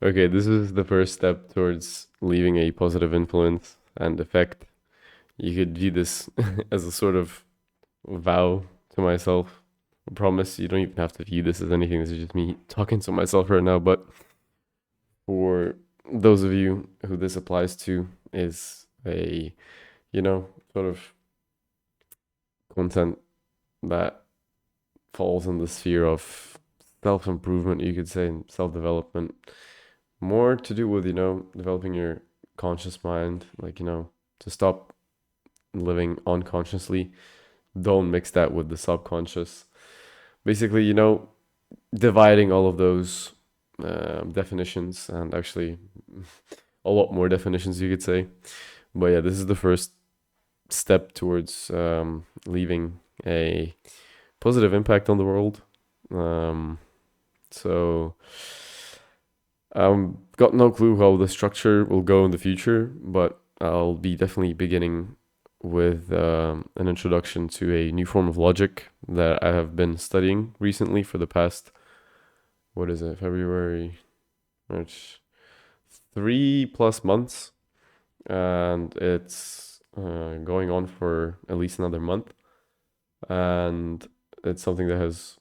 Okay, this is the first step towards leaving a positive influence and effect. You could view this as a sort of vow to myself. I promise you don't even have to view this as anything. This is just me talking to myself right now. But for those of you who this applies to, is a, sort of content that falls in the sphere of self-improvement, you could say, and self-development. More to do with, developing your conscious mind, like, to stop living unconsciously. Don't mix that with the subconscious. Basically, dividing all of those definitions, and actually a lot more definitions, you could say. But yeah, this is the first step towards leaving a positive impact on the world. So got no clue how the structure will go in the future, but I'll be definitely beginning with an introduction to a new form of logic that I have been studying recently for the past, what is it, February, March, 3+ months, and it's going on for at least another month, and it's something that has,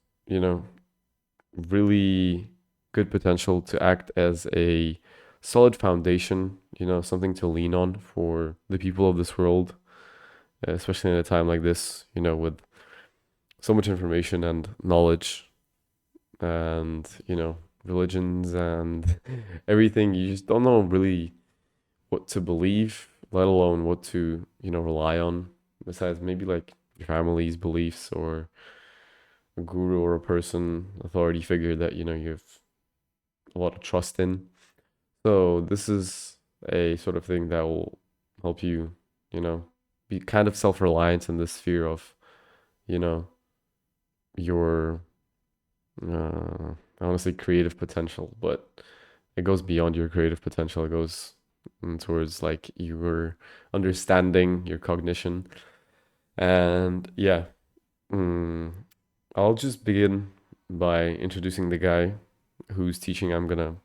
really good potential to act as a solid foundation, something to lean on for the people of this world, especially in a time like this, with so much information and knowledge and, religions and everything. You just don't know really what to believe, let alone what to, rely on, besides maybe like your family's beliefs or a guru or a person, authority figure that, you have a lot of trust in. So this is a sort of thing that will help you, be kind of self-reliant in this sphere of, you know, your I want to say creative potential, but it goes beyond your creative potential. It goes towards like your understanding, your cognition. And yeah, mm, I'll just begin by introducing the guy whose teaching I'm gonna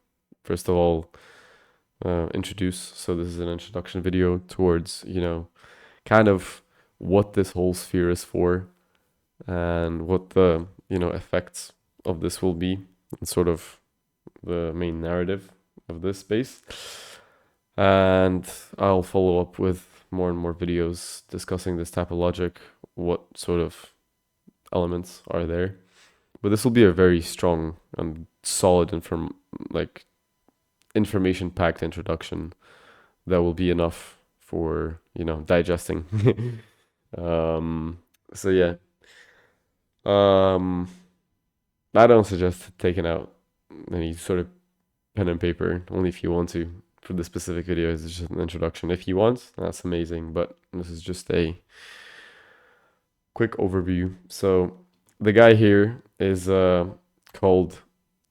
first of all introduce. So this is an introduction video towards, kind of what this whole sphere is for and what the, effects of this will be, and sort of the main narrative of this space. And I'll follow up with more and more videos discussing this type of logic, what sort of elements are there. But this will be a very strong and solid like information packed introduction that will be enough for, digesting. um, so yeah. Um, I don't suggest taking out any sort of pen and paper, only if you want to. For the specific video, it's just an introduction. If you want, that's amazing. But this is just a quick overview. So the guy here is called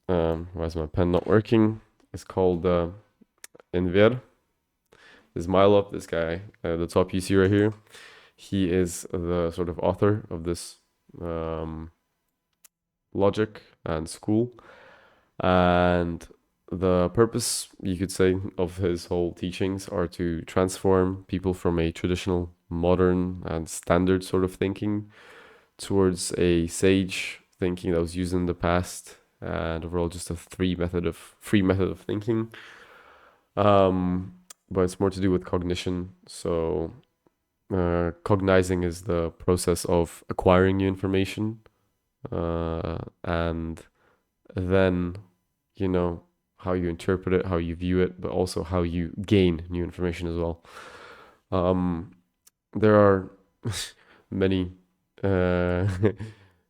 why is my pen not working? It's called Enver Ismailov. This guy, the top you see right here, he is the sort of author of this um, logic and school. And the purpose, you could say, of his whole teachings are to transform people from a traditional, modern, and standard sort of thinking towards a sage thinking that was used in the past, and overall just a free method of thinking. Um, but it's more to do with cognition. So, cognizing is the process of acquiring new information, and then, you know, how you interpret it, how you view it, but also how you gain new information as well. Um, there are many uh,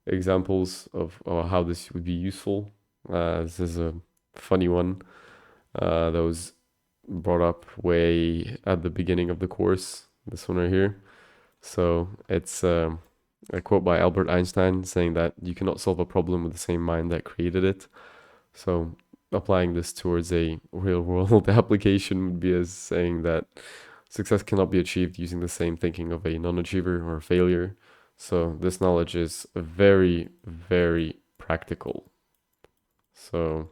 examples of how this would be useful. This is a funny one that was brought up way at the beginning of the course. This one right here. So it's a quote by Albert Einstein saying that you cannot solve a problem with the same mind that created it. So applying this towards a real world application would be as saying that success cannot be achieved using the same thinking of a non-achiever or a failure. So this knowledge is very, very practical. So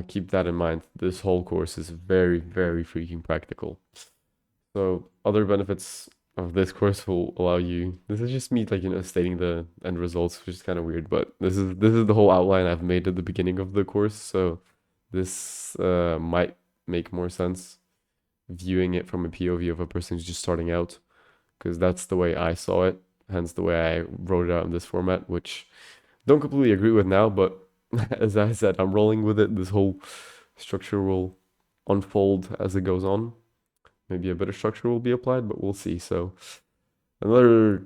keep that in mind. This whole course is very, very freaking practical. So other benefits of this course will allow you. This is just me, like, stating the end results, which is kind of weird, but this is the whole outline I've made at the beginning of the course. So this might make more sense viewing it from a POV of a person who's just starting out, because that's the way I saw it. Hence the way I wrote it out in this format, which don't completely agree with now, but as I said, I'm rolling with it. This whole structure will unfold as it goes on. Maybe a better structure will be applied, but we'll see. So another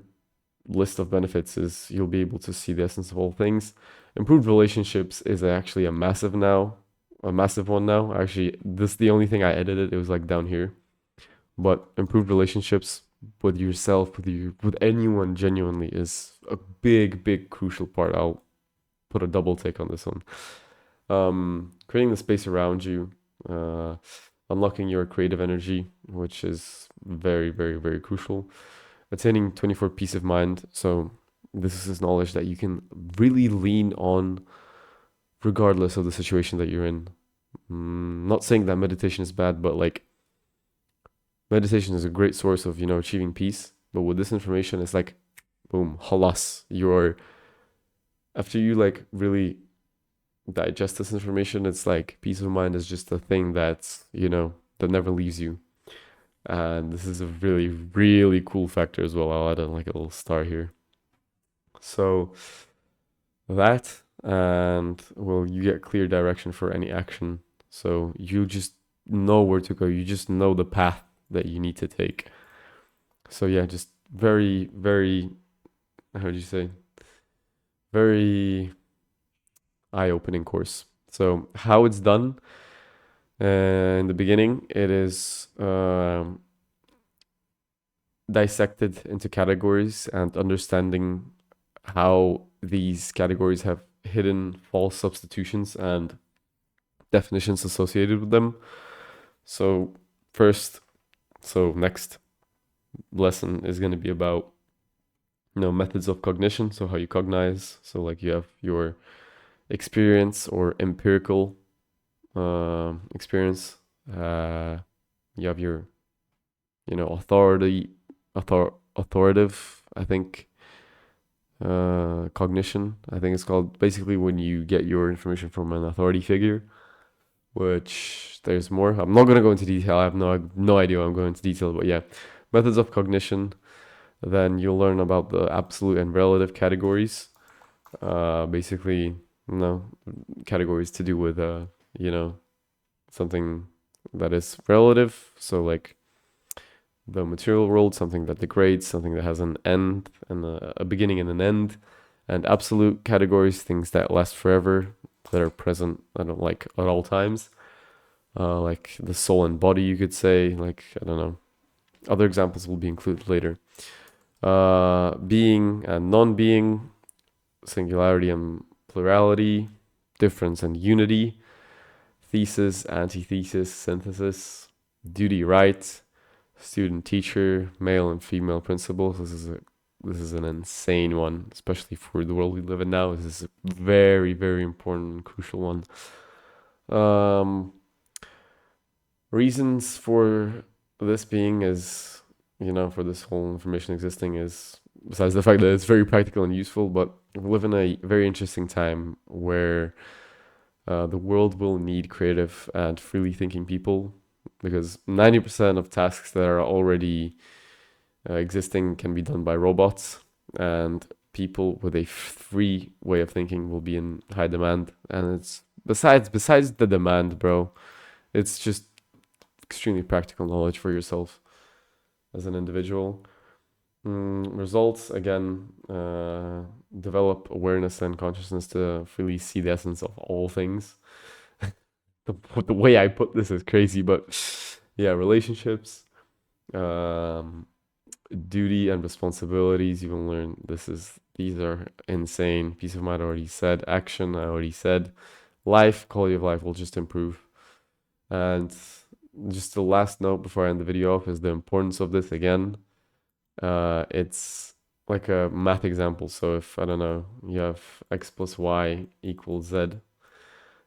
list of benefits is you'll be able to see the essence of all things. Improved relationships is actually a massive one now. Actually, this is the only thing I edited. It was like down here. But improved relationships with yourself, with anyone genuinely is a big, big crucial part. I'll put a double take on this one. Creating the space around you, unlocking your creative energy, which is very, very, very crucial. Attaining 24 peace of mind. So this is knowledge that you can really lean on regardless of the situation that you're in. Not saying that meditation is bad, but like meditation is a great source of, achieving peace. But with this information, it's like, boom, halas. After you like really digest this information, it's like peace of mind is just a thing that's, that never leaves you. And this is a really, really cool factor as well. I'll add like a little star here. So that, and well, you get clear direction for any action. So you just know where to go. You just know the path that you need to take. So yeah, just very, very, how do you say? Very eye-opening course. So how it's done, in the beginning, it is dissected into categories and understanding how these categories have hidden false substitutions and definitions associated with them. So next lesson is going to be about methods of cognition, so how you cognize. So like you have your experience or empirical experience, you have your authoritative, I think, cognition, I think it's called. Basically when you get your information from an authority figure, which there's more. I'm not going to go into detail. I have no idea I'm going into detail, but yeah, methods of cognition. Then you'll learn about the absolute and relative categories. Basically, categories to do with something that is relative. So like the material world, something that degrades, something that has an end and a beginning and an end. And absolute categories, things that last forever, that are present, I don't like, at all times. Like the soul and body, you could say. Like, I don't know. Other examples will be included later. Being and non-being, singularity and plurality, difference and unity, thesis, antithesis, synthesis, duty, right, student, teacher, male and female principles. This is an insane one, especially for the world we live in now. This is a very, very important, crucial one. Reasons for this being is, for this whole information existing is, besides the fact that it's very practical and useful, but we live in a very interesting time where the world will need creative and freely thinking people, because 90% of tasks that are already existing can be done by robots, and people with a free way of thinking will be in high demand. And it's besides the demand, bro, it's just extremely practical knowledge for yourself as an individual. Results, again, develop awareness and consciousness to freely see the essence of all things. The way I put this is crazy, but yeah, relationships, duty and responsibilities, you will learn these are insane. Peace of mind, I already said. Action, I already said. Life, quality of life will just improve. And just the last note before I end the video off is the importance of this again. It's like a math example. So if, I don't know, you have x plus y equals z,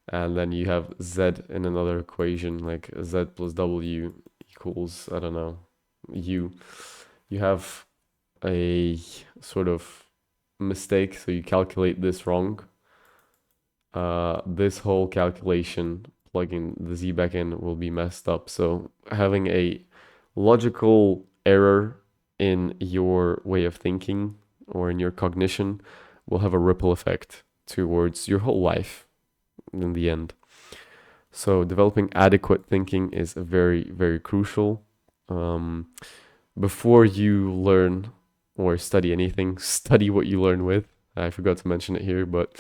and then you have z in another equation, like z plus w equals, I don't know, u. You have a sort of mistake, so you calculate this wrong. This whole calculation, plugging the z back in, will be messed up. So having a logical error in your way of thinking or in your cognition will have a ripple effect towards your whole life in the end. So developing adequate thinking is very, very crucial. Before you learn or study anything, study what you learn with. I forgot to mention it here, but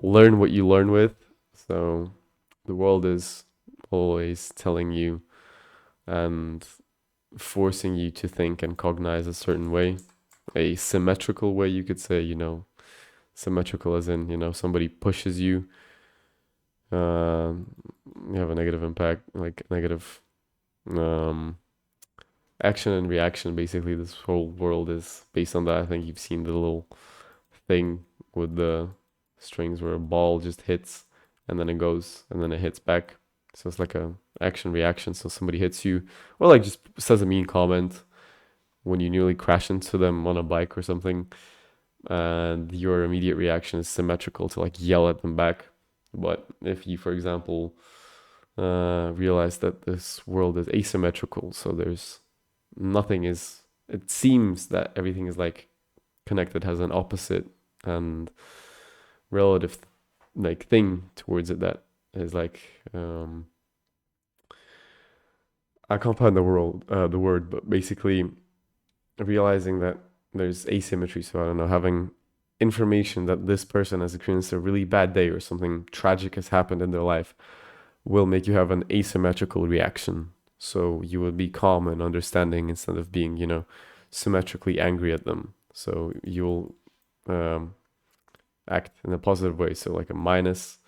learn what you learn with. So the world is always telling you and forcing you to think and cognize a certain way, a symmetrical way, you could say, symmetrical as in, somebody pushes you, you have a negative impact, like negative um, action and reaction. Basically, this whole world is based on that. I think you've seen the little thing with the strings where a ball just hits and then it goes and then it hits back. So it's like a action reaction. So somebody hits you or like just says a mean comment when you nearly crash into them on a bike or something, and your immediate reaction is symmetrical to like yell at them back. But if you, for example, realize that this world is asymmetrical, so there's nothing is, it seems that everything is like connected, has an opposite and relative like thing towards it that is like I can't find the word, but basically realizing that there's asymmetry. So I don't know, having information that this person has experienced a really bad day or something tragic has happened in their life will make you have an asymmetrical reaction. So you will be calm and understanding instead of being, symmetrically angry at them. So you'll act in a positive way. So like a minus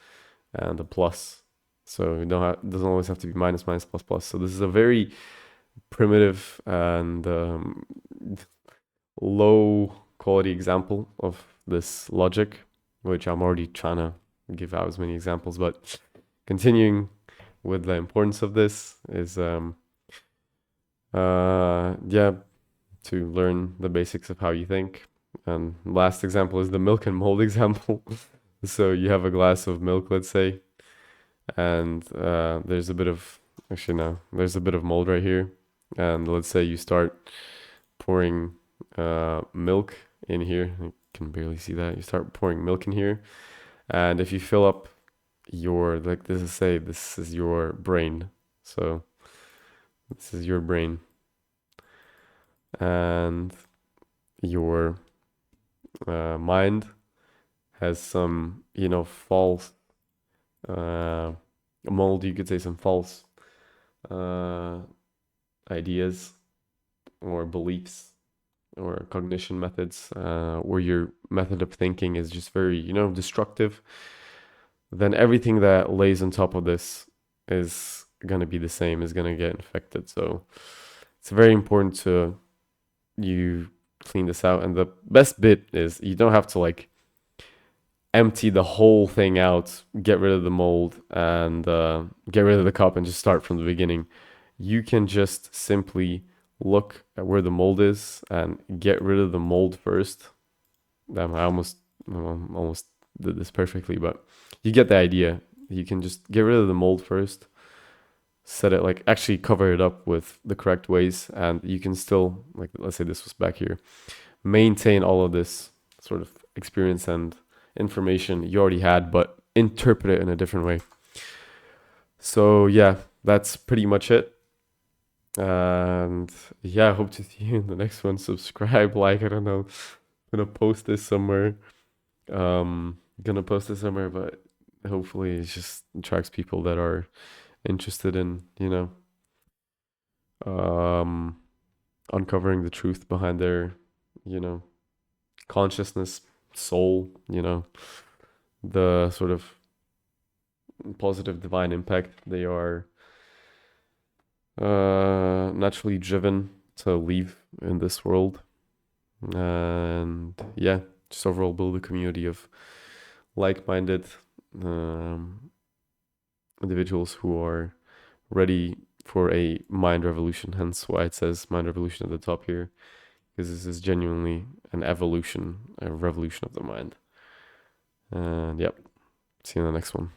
and a plus. So you don't have, it doesn't always have to be minus, minus, plus, plus. So this is a very primitive and low quality example of this logic, which I'm already trying to give out as many examples. But continuing with the importance of this is, yeah, to learn the basics of how you think. And last example is the milk and mold example. So you have a glass of milk, let's say, and there's a bit of, actually no, there's a bit of mold right here. And let's say you start pouring milk in here. I can barely see that. You start pouring milk in here. And if you fill up your, like this is, say, this is your brain. So this is your brain. And your mind has some, false mold, you could say, some false ideas or beliefs or cognition methods, where your method of thinking is just very, destructive, then everything that lays on top of this is going to be the same, is going to get infected. So it's very important to you clean this out. And the best bit is you don't have to like empty the whole thing out, get rid of the mold, and get rid of the cup and just start from the beginning. You can just simply look at where the mold is and get rid of the mold first. I almost did this perfectly, but you get the idea. You can just get rid of the mold first, set it, like actually cover it up with the correct ways, and you can still, like, let's say this was back here, maintain all of this sort of experience and information you already had, but interpret it in a different way. So yeah, that's pretty much it. And yeah, I hope to see you in the next one. Subscribe, like, I don't know. I'm gonna post this somewhere. But hopefully it just attracts people that are interested in, um, uncovering the truth behind their, consciousness, soul, the sort of positive divine impact they are naturally driven to leave in this world. And yeah, just overall build a community of like-minded, individuals who are ready for a mind revolution. Hence why it says mind revolution at the top here, because this is genuinely an evolution, a revolution of the mind. And yep, see you in the next one.